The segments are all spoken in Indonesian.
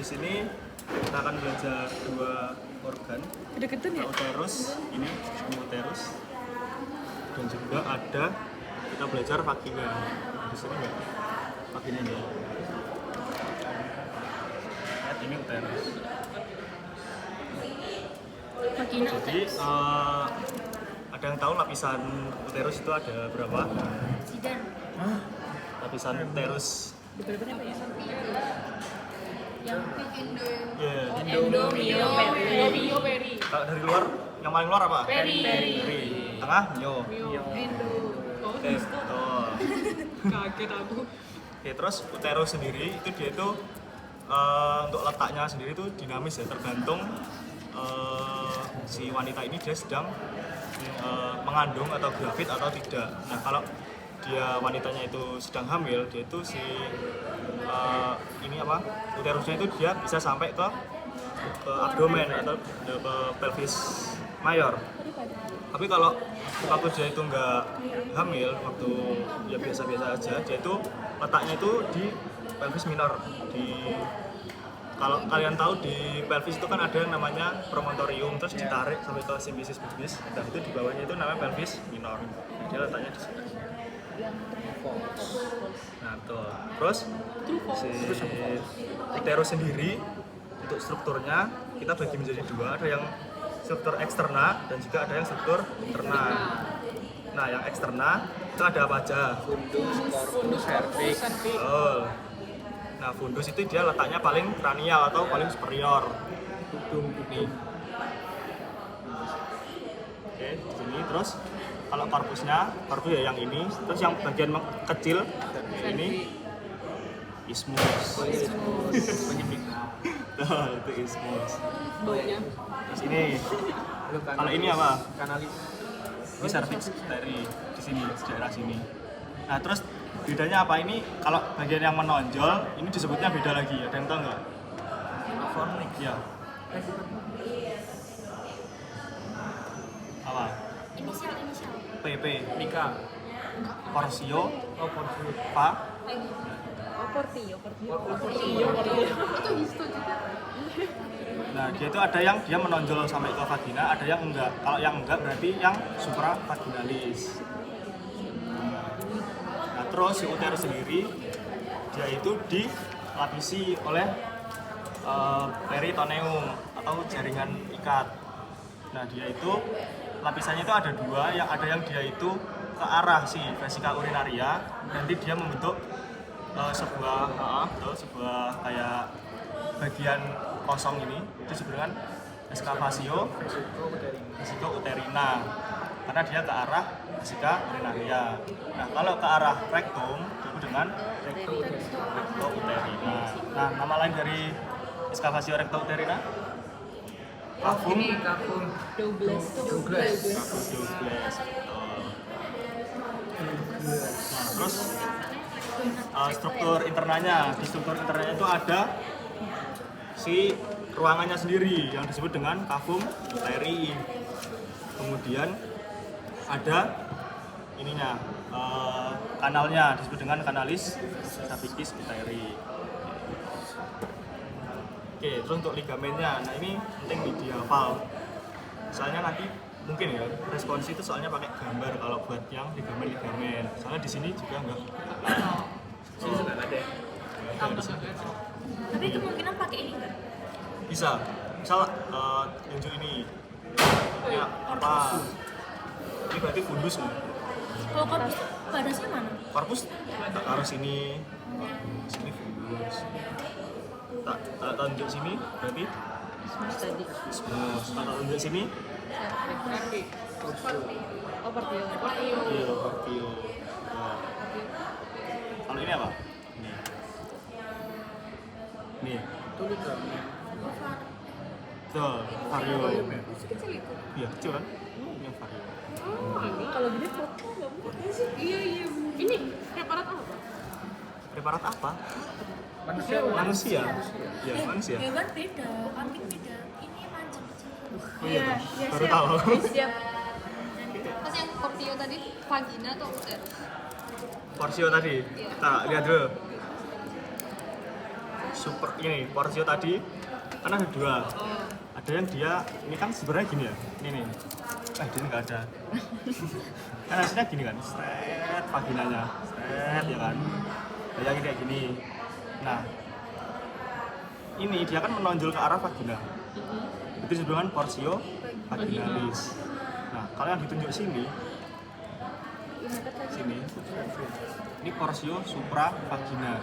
Di sini kita akan belajar dua organ. Kedeketan ya? Uterus, ini uterus. Dan juga ada kita belajar vagina. Di sini enggak? Vagina ini. Ini uterus. Vagina Jadi ada yang tahu lapisan uterus itu ada berapa? Sidan. Lapisan uterus. Berapa ya? Yang Ya. endo, mio, peri. Kalau dari luar, yang paling luar apa? Peri. Tengah, mio. Endo. Betul. Kaget aku. Oke, terus uterus sendiri itu dia itu untuk letaknya sendiri itu dinamis ya, tergantung si wanita ini dia sedang mengandung atau gravid atau tidak. Nah, kalau dia wanitanya itu sedang hamil, dia itu si uterusnya itu dia bisa sampai ke abdomen atau ke pelvis mayor. Tapi kalau waktu dia itu nggak hamil, waktu ya biasa-biasa aja, dia itu letaknya itu di pelvis minor. Kalau kalian tahu di pelvis itu kan ada yang namanya promontorium, terus ditarik sampai ke simfisis pubis. Dan itu di bawahnya itu namanya pelvis minor. Nah, dia letaknya di sini. Nah, tuh. Terus si uterus sendiri untuk strukturnya kita bagi menjadi dua, ada yang struktur eksterna dan juga ada yang struktur interna. Nah, yang eksterna itu ada apa aja? Fundus, cervix. Nah, fundus itu dia letaknya paling kranial atau paling superior. Nih. Oke, di sini terus kalau korpus ya yang ini, terus yang bagian kecil ini ismus. Tuh, itu ismus. Baunya. Terus ini, kalau ini apa? Kanalis. Ini cervix dari di sini, daerah sini. Nah, terus bedanya apa ini? Kalau bagian yang menonjol, ini disebutnya beda lagi. Ada yang tahu nggak? Fornix. Ya. Apa? Inisial. PP, Nika. Porsio, Oh, porsi. Pa. Portio. Itu histo juga. Nah, dia itu ada yang dia menonjol sampai ke vagina, ada yang enggak. Kalau yang enggak berarti yang supravaginalis. Nah, terus si uterus sendiri dia itu dilapisi oleh peritoneum atau jaringan ikat. Nah, dia itu lapisannya itu ada dua, yang ada yang dia itu ke arah si vesika urinaria, nanti dia membentuk sebuah kayak bagian kosong ini, itu disebut dengan excavatio vesika uterina, karena dia ke arah vesika urinaria. Nah, kalau ke arah rektum disebut dengan recto uterina. Nah, nama lain dari excavatio recto uterina? Kafum. Douglas. Nah, terus struktur internanya. Di struktur internanya itu ada si ruangannya sendiri yang disebut dengan cavum uteri. Kemudian ada ininya, kanalnya disebut dengan kanalis sapikis uteri. Oke, terus untuk ligamennya, nah ini penting dihafal. Soalnya nanti mungkin ya responsi itu soalnya pakai gambar kalau buat yang ligamen. Soalnya di sini juga enggak. Sini juga nggak ada. Tapi kemungkinan pakai ini enggak? Bisa. Misal tunjuk ini. Ya, apa? Ini berarti fundus nih. Kalau korpus badannya mana? Korpus tak taruh sini. Sini fundus. Tak tunjuk sini berarti Tadi. ismus. Tak tunjuk sini. Oh, portio. Iya, portio. Nah. Kalau ini apa? Nih. Itu ligamen. Tuh, vario. Kecil itu. Iya, kecil kan? Yang vario. Kalau gini foto enggak mungkin sih. Iya. Ini preparat apa? Preparat apa? Manusia. Ya, manusia. Hewan beda, kambing beda. Ini mancing kecil. Oh iya, tuh. Baru tahu. Siap. Terus yang portio tadi vagina atau uterus? Porsio tadi. Kita lihat dulu. super ini porsio tadi kan ada dua. Ada yang dia ini kan sebenarnya gini ya. Ini nih. Dia nggak ada. Kan hasilnya gini kan, seret vaginanya, seret ya kan. Bayangin kayak gini. Nah, ini dia kan menonjol ke arah vagina. Itu disebut dengan porsio vaginalis. Nah, kalau yang ditunjuk sini, ini porsio supravagina.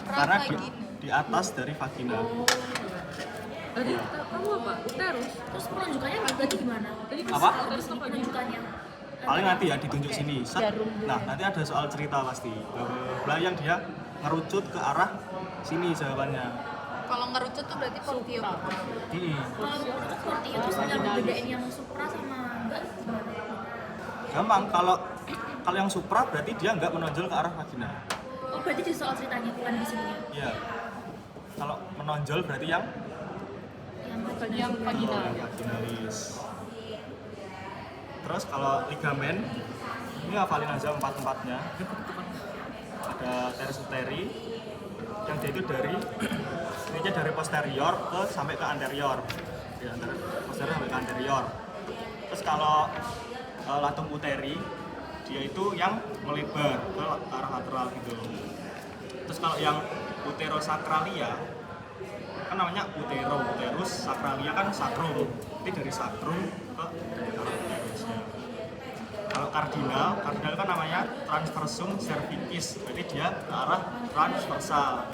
Karena di atas dari vagina. Tadi kamu apa? Uterus. Terus penunjukannya tadi gimana? Apa? Terus penunjukannya. Paling nanti ya ditunjuk sini. Jarum. Nah, nanti ada soal cerita pasti. Yang dia ngerucut ke arah sini jawabannya. Kalau ngerucut tuh berarti portio. Kalau seperti itu yang bedain yang supra sama enggak gimana? Gampang, kalau yang supra berarti dia nggak menonjol ke arah vagina. Oh berarti di soal ceritanya bukan di sini ya? Iya. Kalau menonjol berarti yang Yang vagina. vaginalis. Terus kalau ligamen, ini hafalin aja empat-empatnya. Ada teres uteri, yang dia itu dari ininya dari posterior ke sampai ke anterior. Dari posterior sampai ke anterior. Terus kalau latum uteri, dia itu yang melebar ke arah lateral gitu. Terus kalau yang uterosakralia, kan namanya uterus, sakralia kan sakrum. Ini dari sakrum ke arah uterusnya. Kalau kardinal kan namanya transversum cervicis, berarti dia ke arah transversal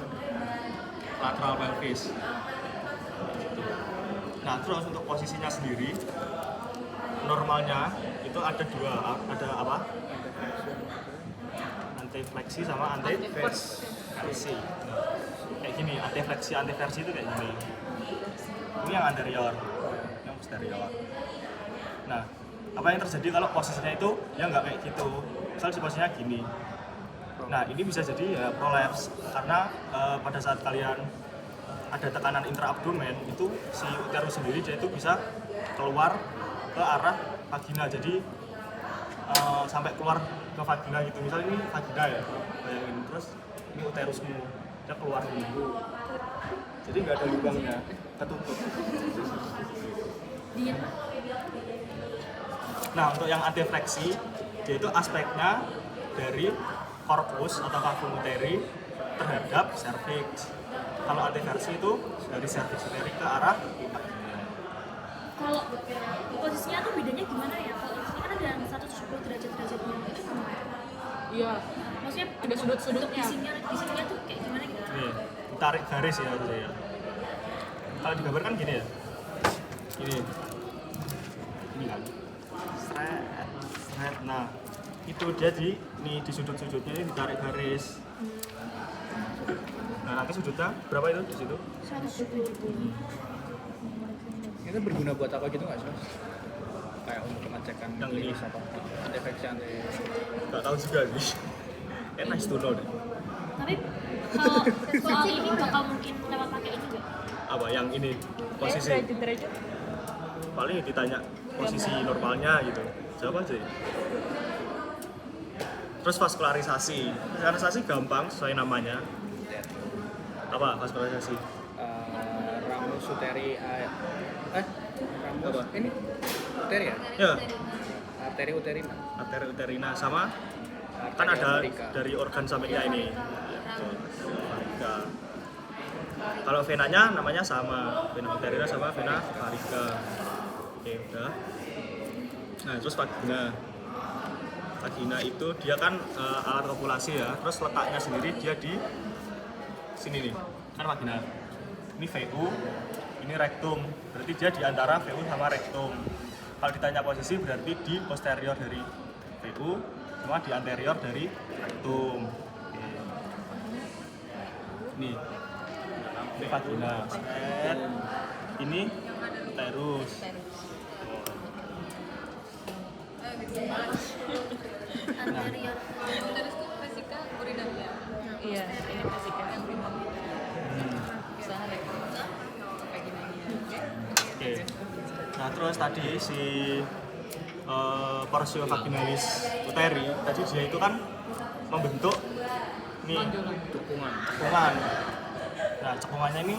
lateral pelvis. Nah, terus untuk posisinya sendiri, normalnya itu ada dua, ada apa? Antifleksi sama antiversi. Nah, kayak gini, antiversi itu kayak gini. Ini yang anterior, yang posterior. Nah, apa yang terjadi kalau posisinya itu ya nggak kayak gitu? Misal posisinya gini. Nah, ini bisa jadi ya prolaps karena pada saat kalian ada tekanan intraabdomen itu si uterus sendiri dia itu bisa keluar ke arah vagina. Jadi sampai keluar ke vagina gitu. Misal ini vagina ya, bayangin, terus ini uterusmu dia keluar dulu. Jadi nggak ada lubangnya, ketutup. Nah, untuk yang antifleksi, dia itu aspeknya dari corpus atau cavum uteri terhadap cervix. Kalau antiversi itu dari cervix uteri ke arah vagina. Kalau posisinya tuh bedanya gimana ya? Kalau di sini kan ada yang 170 derajat-derajatnya itu gimana? Iya. Maksudnya Ada sudut-sudutnya. di sininya tuh kayak gimana gitu? Nih, ditarik garis ya harusnya ya. Kalau digambarkan gini ya. Ini kan. Seret. Nah, itu dia di sudut-sudutnya ini ditarik garis. Nah, nanti sudutnya berapa itu di situ? 170. Itu berguna buat apa gitu nggak sih, Mas? Kayak untuk pengecekan Yang ini. klinis apa? Antifeksi Nggak tahu juga sih. Nice to know deh. Tapi kalau soal ini bakal mungkin lewat pakai ini nggak? Apa yang ini posisi? Derajat. Paling ditanya posisi normalnya gitu. Jawab aja. Terus vaskularisasi gampang sesuai namanya. Apa vaskularisasi? ramus uteri ramus Apa? ini uteri ya? Ya, Arteri uterina. arteri uterina sama kan Arteri ada amerika. dari organ sampingnya ini. Ya, betul. Varica. Kalau venanya namanya sama, vena uterina sama vena varica. Oke, udah. Nah, terus vagina. Vagina itu dia kan alat kopulasi ya. Terus letaknya sendiri dia di sini nih. Kan vagina. Ini VU, ini rektum. Berarti dia di antara VU sama rektum. Kalau ditanya posisi berarti di posterior dari VU sama di anterior dari rektum. Oke. Ini vagina. Set. Ini uterus. Anterior. Uterus tuh vesika urinaria. Iya, ini fisika yang Usaha rektum. Kayak gini. Oke. Nah, terus tadi si porsio vaginalis uteri tadi dia itu kan membentuk nih Dukungan. dukungan. Nah, cekungannya ini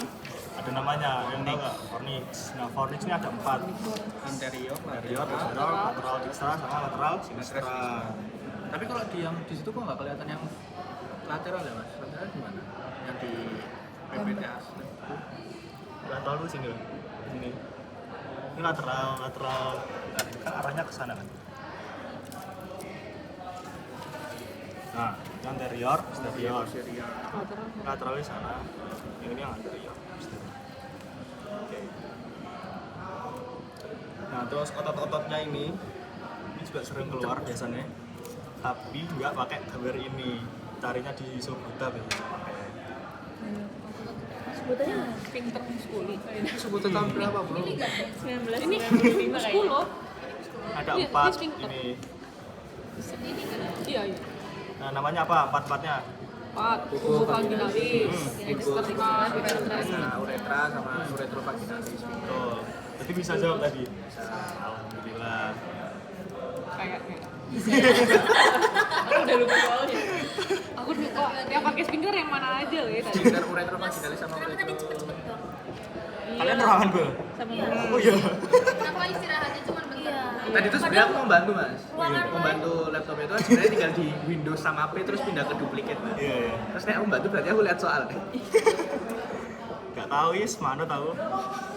ada namanya, yang tahu nggak? Fornix. Nah, fornix ini ada 4. Anterior, Anterior, posterior, lateral distal, sama lateral sinistra. Tapi kalau di yang di situ kok nggak kelihatan yang lateral ya mas? Lateral gimana? Yang di PPTAS. Nggak tahu sini loh. Ini lateral, kan arahnya ke sana kan. Nah, yang anterior, posterior. Lateral di sana. Yang ini yang anterior. Posterior. Oke. Nah, terus otot-ototnya ini juga sering keluar biasanya. Tapi nggak pakai gambar ini. Carinya di Sobuta biasanya pakai. Sebutannya Pinter sekali. Sebutan tahun berapa bro? 19 Ini 95 kayaknya. 10. Ada Iya, 4 ini pinter. ini. Sendiri kan? Iya, iya. Nah, namanya apa? 4-4-nya? 4. Tubuh vaginalis. Eksternal, uretra. Nah, uretra sama uretrovaginalis. Betul. Jadi bisa jawab tadi? Alhamdulillah. Kayaknya. Aku udah lupa soalnya. Aku lupa. Yang pakai finger yang mana aja loh ya tadi. Sphincter uretrovaginalis sama Kenapa tadi uretro. cepet-cepet dong? Kalian ruangan gue? Sama Oh iya. Kenapa istirahatnya cuma bentar? Iya. Tadi itu sebenarnya aku membantu mas. Ruangan Membantu laptop itu kan sebenarnya tinggal di Windows sama P terus pindah ke duplicate mas. Iya, iya. Terus kayak aku membantu berarti aku lihat soal. Gak tahu is, mana tahu.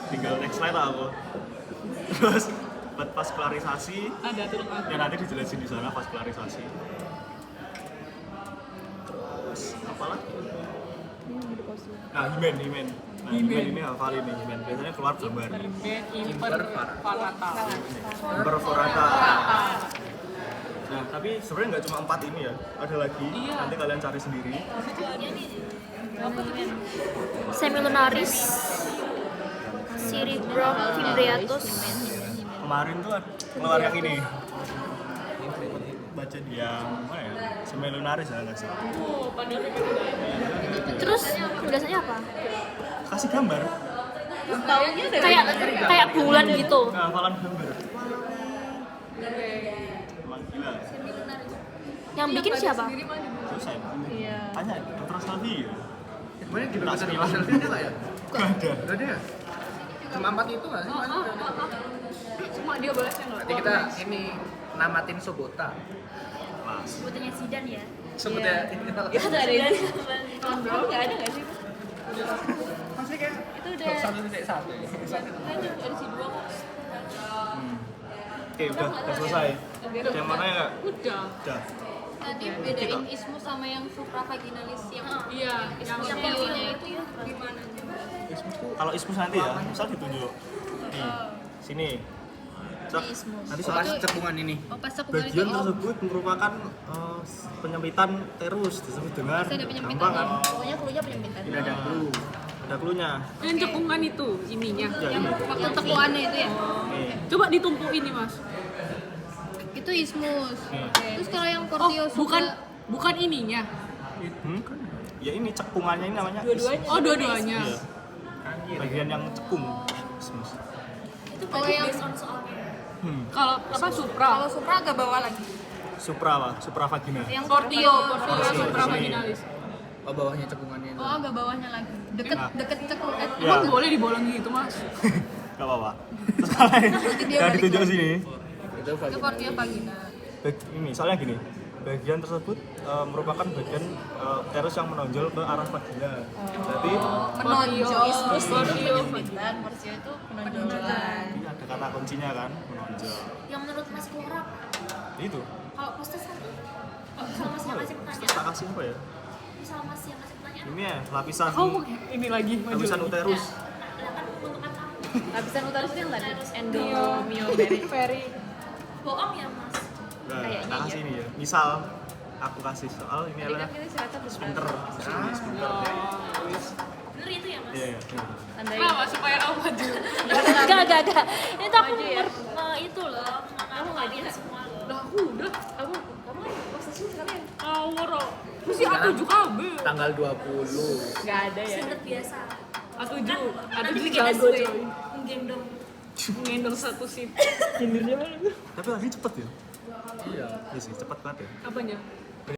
Tinggal next slide lah aku. Terus buat vaskularisasi, Ada tuh. ya nanti dijelasin di sana vaskularisasi. Terus apa lagi? Nah, himen. Nah, himen ini hafal ini himen. Biasanya keluar gambar. Imperforata. Imperforata. Nah, tapi sebenarnya nggak cuma 4 ini ya. Ada lagi. Iya. Nanti kalian cari sendiri. Semilunaris, cerebrum fimbriatus. Kemarin tuh keluar yang ini. Baca dia mana ya? Semilunaris ya nggak sih? Terus penjelasannya apa? Kasih gambar. Kayak bulan gitu. Nah, hafalan gambar. Emang gila. Yang bikin siapa? Susah ya? Iya. Tanya, dokter Salvi ya? Gimana di Tak Windows serius. selfie ada nggak ya? Nggak ada. Nggak ada ya? Cuma 4 itu nggak sih? Mas? Cuma dia balasnya loh. Nanti kita ini namatin Sobota. Mas. Sebutannya Sidan ya. Sebutnya Itu ada di tahun berapa nggak ada nggak sih? Masih kayak Itu udah 1.1 ya? Edisi 2 kok. Oke, udah selesai. Ada yang mana ya nggak? Udah. Udah. Tadi bedain ismu sama yang supravaginalis yang Iya, yang yang Yang itu ya gimana? Kalau ismus nanti ya, misal ditunjuk. Nih, sini. Cek. Nanti soal Pas cekungan ini. Oh pas aku bagian tersebut merupakan penyempitan terus disebut dengan ada penyempitan gampang kan? pokoknya klunya penyempitan. Ini ada clue. Ada clue-nya. yang cekungan itu ininya. Ya, ini. Waktu tekuannya itu ya. Nih. Coba ditumpuin nih, Mas. Itu ismus. Nih. Terus kalau yang Oh, kortio bukan ininya. Hmm? Ya ini cekungannya ini namanya Dua-duanya. Oh, dua-duanya. Iya. Bagian yang cekung. Ismus. Itu Kalau tadi yang- based on soalnya. Kalau apa supra? kalau supra agak bawah lagi. Supra lah, supravagina. Yang Portio Portio, supra sini. vaginalis. Oh bawahnya cekungannya itu. Oh agak bawahnya lagi. Deket Nah. deket cekung. Ya. Emang boleh dibolong gitu, Mas? Gak apa-apa. Terus kalian dia yang balik ditunjuk lagi. sini. Itu Itu vagina. portio vagina. Ini soalnya gini. Bagian tersebut merupakan bagian terus yang menonjol ke arah vagina. Jadi Menonjol. Ismus, portio. Penyempitan. Portio itu penonjolan. ini ada kata kuncinya kan, menonjol. Yang menurut Mas keluar apa? Itu. Kalau postes nanti misal Mas yang kasih Tak pertanyaan, kasih apa ya? misal Mas yang kasih pertanyaan, Ini ya lapisan Ini lagi maju lapisan lagi. uterus. nah kan untuk apa? Lapisan uterus itu yang tadi. Very. Bohong ya Mas? Nah, tak kasih ini ya. Misal aku kasih soal ini adalah sphincter. Ini sphincter. Bener itu ya Mas? Iya, iya. Iya. Kenapa supaya kamu maju? Enggak. Itu aku itu loh, kamu kalian semua loh. Udah aku udah. Kamu kan posisi sekarang ngawur. Mesti A7 KB. Tanggal 20. Nggak ada ya. Singet biasa. A7. Kan A7 bikin jago SW, coy. menggendong. Ngendong satu sip. Tapi lagi cepet ya? Iya. Iya sih, cepet banget ya. Apanya?